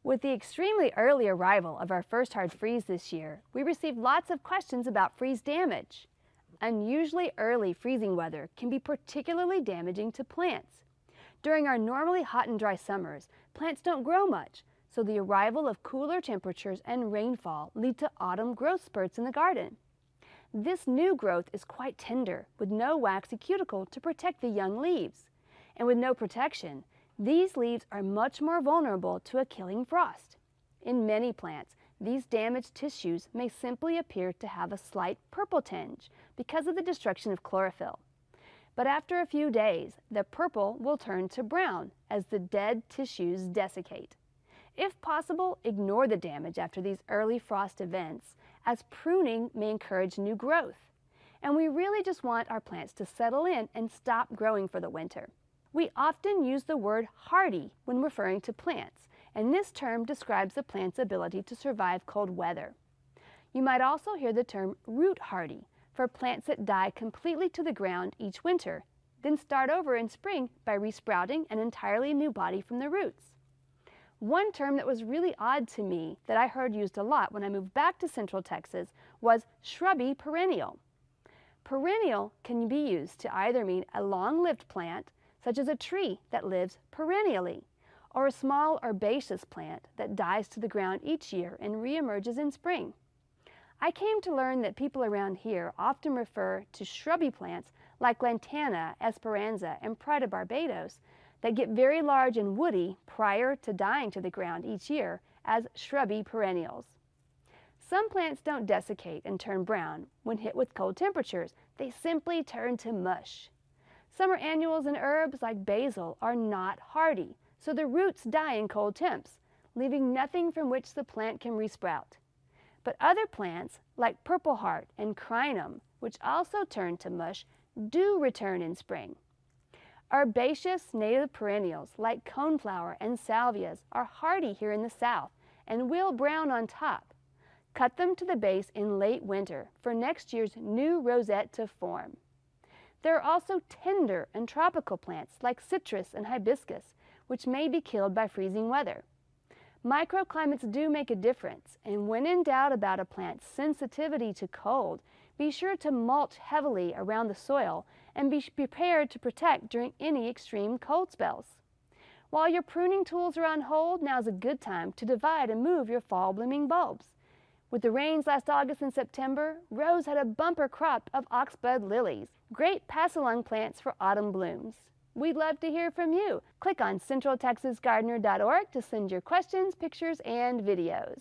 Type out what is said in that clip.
With the extremely early arrival of our first hard freeze this year, we received lots of questions about freeze damage. Unusually early freezing weather can be particularly damaging to plants. During our normally hot and dry summers, plants don't grow much, so the arrival of cooler temperatures and rainfall lead to autumn growth spurts in the garden. This new growth is quite tender, with no waxy cuticle to protect the young leaves. And with no protection, these leaves are much more vulnerable to a killing frost. In many plants, these damaged tissues may simply appear to have a slight purple tinge because of the destruction of chlorophyll. But after a few days, the purple will turn to brown as the dead tissues desiccate. If possible, ignore the damage after these early frost events, as pruning may encourage new growth. And we really just want our plants to settle in and stop growing for the winter. We often use the word hardy when referring to plants, and this term describes the plant's ability to survive cold weather. You might also hear the term root hardy for plants that die completely to the ground each winter, then start over in spring by resprouting an entirely new body from the roots. One term that was really odd to me that I heard used a lot when I moved back to Central Texas was shrubby perennial. Perennial can be used to either mean a long-lived plant, such as a tree that lives perennially, or a small herbaceous plant that dies to the ground each year and reemerges in spring. I came to learn that people around here often refer to shrubby plants like Lantana, Esperanza, and Pride of Barbados that get very large and woody prior to dying to the ground each year as shrubby perennials. Some plants don't desiccate and turn brown when hit with cold temperatures. They simply turn to mush. Summer annuals and herbs like basil are not hardy, so the roots die in cold temps, leaving nothing from which the plant can resprout. But other plants, like purple heart and crinum, which also turn to mush, do return in spring. Herbaceous native perennials like coneflower and salvias are hardy here in the south and will brown on top. Cut them to the base in late winter for next year's new rosette to form. There are also tender and tropical plants like citrus and hibiscus, which may be killed by freezing weather. Microclimates do make a difference, and when in doubt about a plant's sensitivity to cold, be sure to mulch heavily around the soil and be prepared to protect during any extreme cold spells. While your pruning tools are on hold, now's a good time to divide and move your fall blooming bulbs. With the rains last August and September, Rose had a bumper crop of oxbud lilies, great pass-along plants for autumn blooms. We'd love to hear from you. Click on centraltexasgardener.org to send your questions, pictures, and videos.